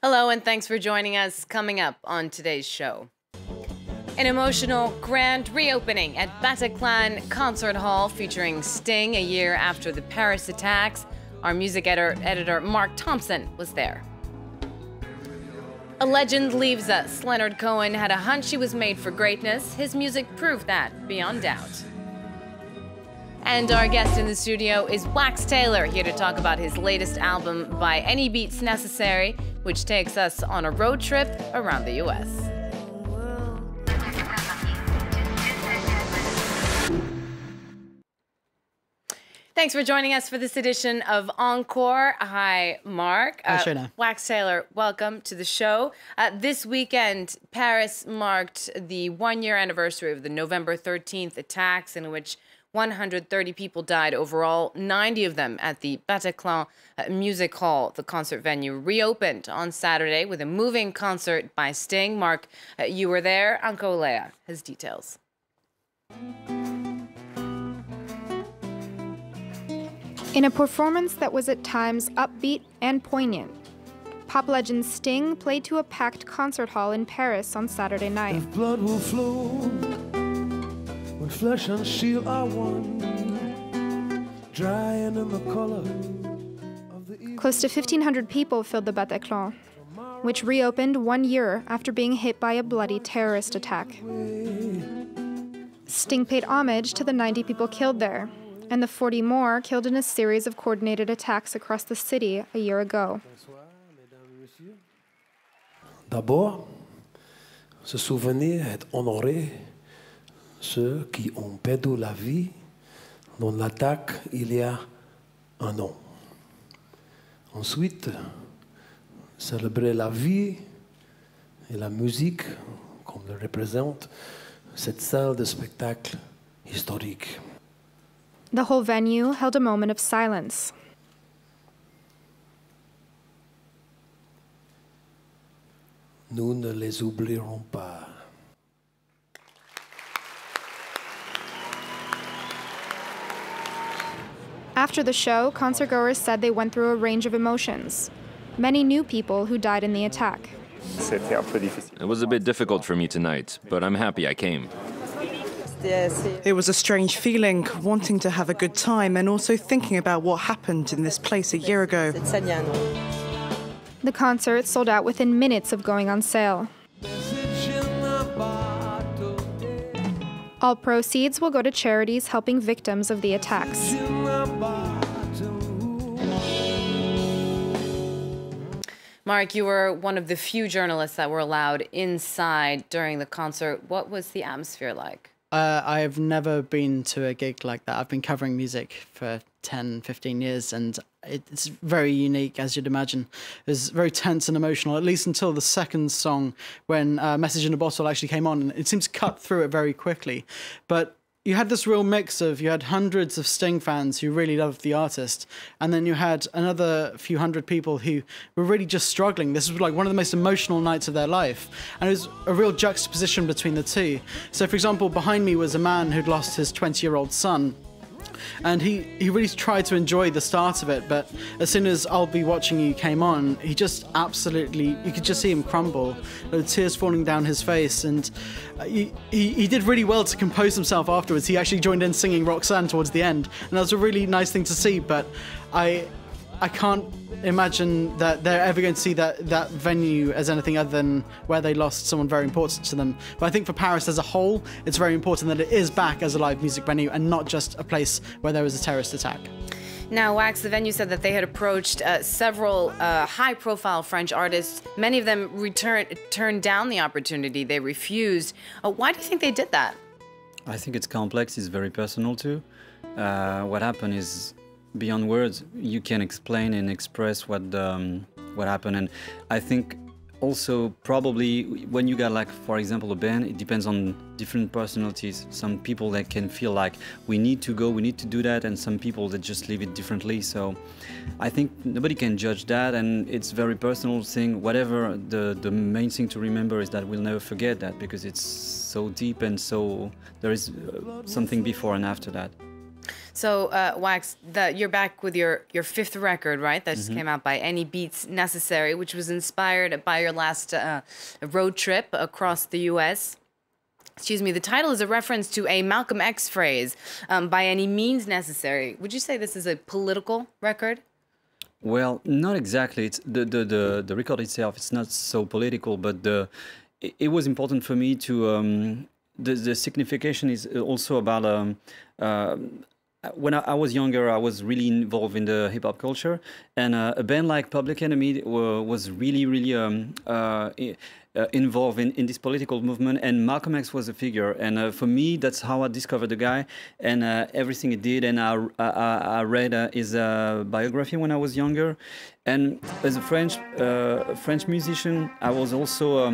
Hello, and thanks for joining us. Coming up on today's show, an emotional grand reopening at Bataclan Concert Hall featuring Sting a year after the Paris attacks. Our music editor Mark Thompson was there. A legend leaves us. Leonard Cohen had a hunch he was made for greatness. His music proved that beyond doubt. And our guest in the studio is Wax Tailor, here to talk about his latest album, By Any Beats Necessary, which takes us on a road trip around the U.S. Thanks for joining us for this edition of Encore. Hi, Mark. Hi, Shona. Wax Tailor, welcome to the show. This weekend, Paris marked the one-year anniversary of the November 13th attacks, in which 130 people died overall, 90 of them at the Bataclan Music Hall. The concert venue reopened on Saturday with a moving concert by Sting. Mark, you were there. Uncle Leah has details. In a performance that was at times upbeat and poignant, pop legend Sting played to a packed concert hall in Paris on Saturday night. If blood will flow, when flesh and steel are one, drying in the color of the Close to 1,500 people filled the Bataclan, which reopened 1 year after being hit by a bloody terrorist attack. Sting paid homage to the 90 people killed there, and the 40 more killed in a series of coordinated attacks across the city a year ago. D'abord, se souvenir et honorer ceux qui ont perdu la vie dans l'attaque il y a un an. Ensuite, célébrer la vie et la musique comme le représente cette salle de spectacle historique. The whole venue held a moment of silence. Nous ne les oublierons pas. After the show, concertgoers said they went through a range of emotions. Many knew people who died in the attack. It was a bit difficult for me tonight, but I'm happy I came. It was a strange feeling, wanting to have a good time and also thinking about what happened in this place a year ago. The concert sold out within minutes of going on sale. All proceeds will go to charities helping victims of the attacks. Mark, you were one of the few journalists that were allowed inside during the concert. What was the atmosphere like? I've never been to a gig like that. I've been covering music for 10, 15 years, and it's very unique, as you'd imagine. It was very tense and emotional, at least until the second song, when Message in a Bottle actually came on, and it seemed to cut through it very quickly. But you had this real mix of, you had hundreds of Sting fans who really loved the artist, and then you had another few hundred people who were really just struggling. This was like one of the most emotional nights of their life, and it was a real juxtaposition between the two. So, for example, behind me was a man who'd lost his 20-year-old son, and he really tried to enjoy the start of it, but as soon as I'll Be Watching You came on, he just absolutely, you could just see him crumble. There were tears falling down his face, and he did really well to compose himself afterwards. He actually joined in singing Roxanne towards the end, and that was a really nice thing to see, but I can't imagine that they're ever going to see that venue as anything other than where they lost someone very important to them. But I think for Paris as a whole, it's very important that it is back as a live music venue and not just a place where there was a terrorist attack. Now, Wax, the venue said that they had approached several high-profile French artists. Many of them turned down the opportunity. They refused. Why do you think they did that? I think it's complex. It's very personal, too. What happened is beyond words. You can explain and express what happened, and I think also probably when you got, like, for example, a band, it depends on different personalities. Some people that can feel like we need to go, we need to do that, and some people that just live it differently. So I think nobody can judge that, and it's very personal thing. Whatever, the main thing to remember is that we'll never forget that, because it's so deep, and so there is something before and after that. So, Wax, you're back with your fifth record, right? That just came out by Any Beats Necessary, which was inspired by your last road trip across the U.S. Excuse me. The title is a reference to a Malcolm X phrase, by any means necessary. Would you say this is a political record? Well, not exactly. It's the record itself. It's not so political, but it was important for me to the signification is also about when I was younger, I was really involved in the hip hop culture, and a band like Public Enemy was really involved in this political movement, and Malcolm X was a figure, and for me that's how I discovered the guy and everything he did, and I read his biography when I was younger, and as a French musician, I was also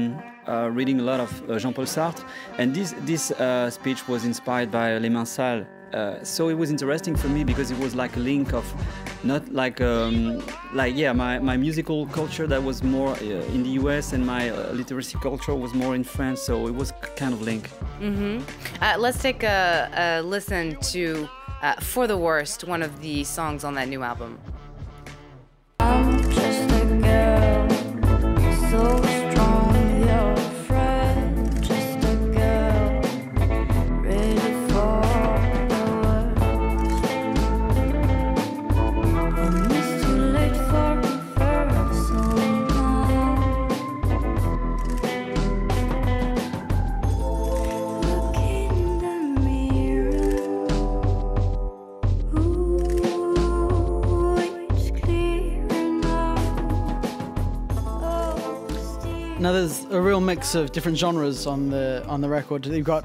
reading a lot of Jean-Paul Sartre, and this speech was inspired by Les Mains Sales. So it was interesting for me because it was like a link of not like my musical culture that was more in the US, and my literacy culture was more in France, so it was kind of link. Let's take a listen to For the Worst, one of the songs on that new album. I'm just a girl, so strong, you're a friend, just a girl, ready for the worst. And it's too late for reversal now. Look in the mirror, ooh, it's clear now. Oh, still. Now there's a real mix of different genres on the record. You've got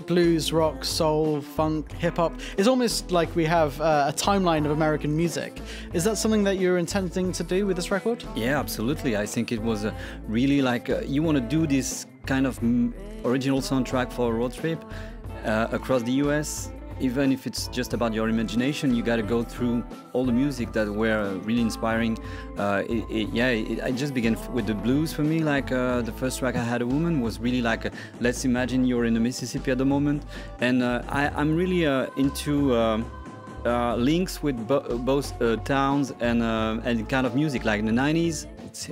blues, rock, soul, funk, hip hop. It's almost like we have a timeline of American music. Is that something that you're intending to do with this record? Yeah, absolutely. I think it was really like you want to do this kind of original soundtrack for a road trip across the US. Even if it's just about your imagination, you got to go through all the music that were really inspiring. I just began with the blues for me. Like the first track, I Had a Woman, was really like, let's imagine you're in the Mississippi at the moment. And I'm really into links with both towns and kind of music. Like in the 90s,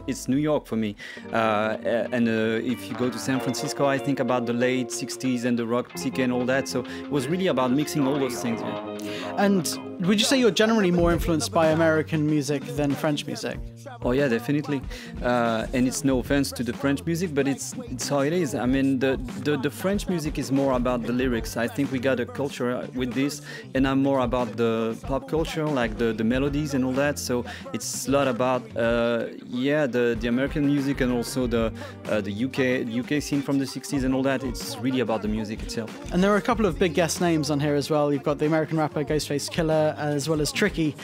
it's New York for me. And if you go to San Francisco, I think about the late 60s and the rock psyche and all that. So it was really about mixing all those things. Yeah. And would you say you're generally more influenced by American music than French music? Oh yeah, definitely. And it's no offense to the French music, but it's how it is. I mean, the French music is more about the lyrics. I think we got a culture with this, and I'm more about the pop culture, like the melodies and all that. So it's a lot about the American music and also the UK scene from the 60s and all that. It's really about the music itself. And there are a couple of big guest names on here as well. You've got the American rapper Ghostface Killah as well as Tricky.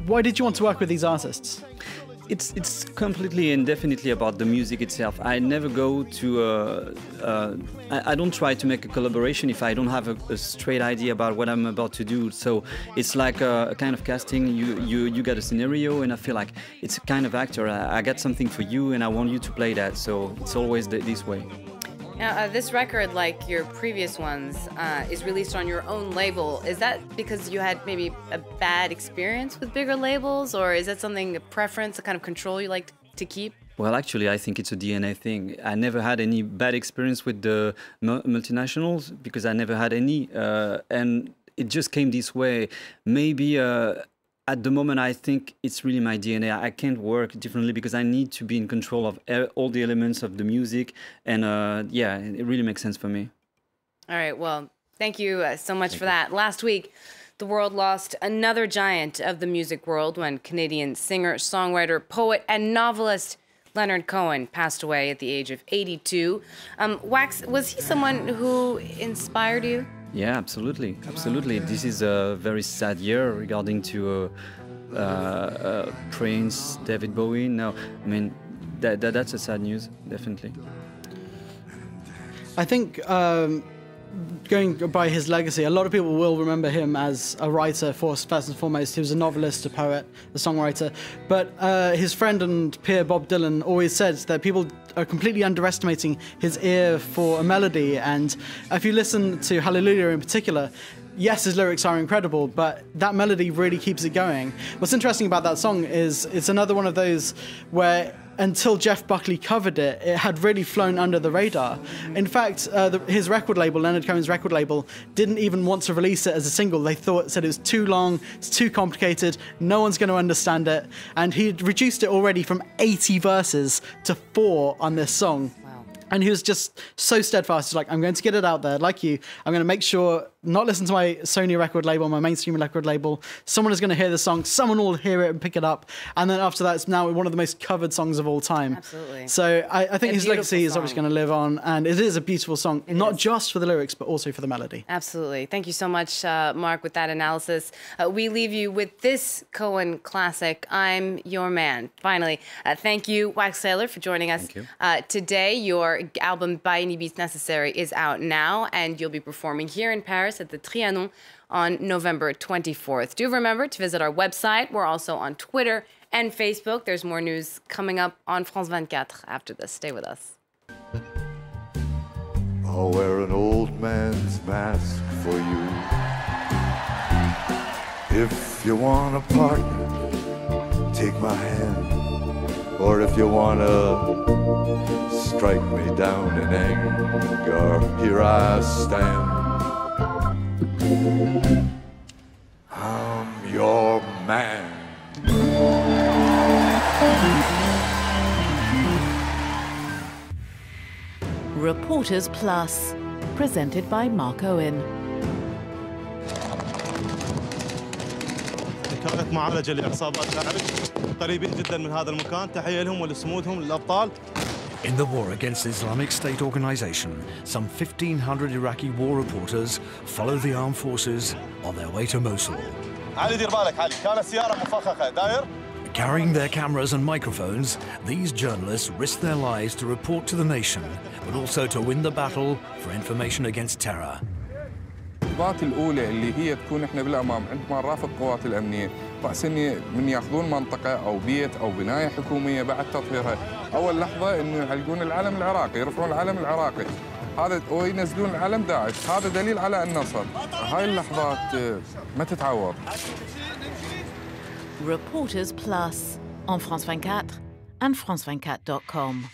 Why did you want to work with these artists? It's completely and definitely about the music itself. I never go to I don't try to make a collaboration if I don't have a straight idea about what I'm about to do. So it's like a kind of casting. You get a scenario, and I feel like it's a kind of actor. I got something for you, and I want you to play that. So it's always this way. Now, this record, like your previous ones, is released on your own label. Is that because you had maybe a bad experience with bigger labels, or is that something, a preference, a kind of control you like to keep? Well, actually, I think it's a DNA thing. I never had any bad experience with the multinationals because I never had any, and it just came this way. Maybe at the moment, I think it's really my DNA. I can't work differently because I need to be in control of all the elements of the music. And it really makes sense for me. All right. Well, thank you so much for that. Last week, the world lost another giant of the music world when Canadian singer, songwriter, poet, and novelist Leonard Cohen passed away at the age of 82. Wax, was he someone who inspired you? Yeah, absolutely, absolutely. This is a very sad year regarding to Prince, David Bowie. No, I mean that's a sad news, definitely. I think going by his legacy, a lot of people will remember him as a writer first and foremost. He was a novelist, a poet, a songwriter. But his friend and peer Bob Dylan always said that people are completely underestimating his ear for a melody. And if you listen to Hallelujah in particular, yes, his lyrics are incredible, but that melody really keeps it going. What's interesting about that song is it's another one of those where until Jeff Buckley covered it, it had really flown under the radar. In fact, his record label, Leonard Cohen's record label, didn't even want to release it as a single. They said it was too long, it's too complicated, no one's going to understand it. And he'd reduced it already from 80 verses to 4 on this song. And he was just so steadfast. He's like, I'm going to get it out there, like you. I'm going to make sure, not listen to my Sony record label, my mainstream record label. Someone is going to hear the song. Someone will hear it and pick it up. And then after that, it's now one of the most covered songs of all time. Absolutely. So I think his legacy is obviously going to live on. And it is a beautiful song, not just for the lyrics, but also for the melody. Absolutely. Thank you so much, Mark, with that analysis. We leave you with this Cohen classic, I'm Your Man. Finally, thank you, Wax Tailor, for joining us today. Your album By Any Beats Necessary is out now, and you'll be performing here in Paris at the Trianon on November 24th. Do remember to visit our website. We're also on Twitter and Facebook. There's more news coming up on France 24 after this. Stay with us. I'll wear an old man's mask for you. If you want a partner, take my hand. Or if you want to strike me down in anger, here I stand. I'm your man. Reporters Plus, presented by Mark Owen. كانت معالجة لإصابات خارج قريبين جدا من هذا المكان. تحية لهم ولسمودهم للأبطال. In the war against the Islamic State organization, some 1,500 Iraqi war reporters follow the armed forces on their way to Mosul. علي دير بالك علي كانت سيارة مفخخة داير. Carrying their cameras and microphones, these journalists risk their lives to report to the nation, but also to win the battle for information against terror. الخطوات الأولى اللي هي تكون إحنا بالأمام عندما نرافق القوات الأمنية رأساً من يأخذون منطقة أو بيت أو بناية حكومية بعد تطهيرها. أول لحظة إنه يعلقون العلم العراقي، يرفعون العلم العراقي، هذا وينزلون العلم داعش، هذا دليل على النصر. هاي اللحظات ما تتعوض. Reporters Plus on France 24 and France24.com.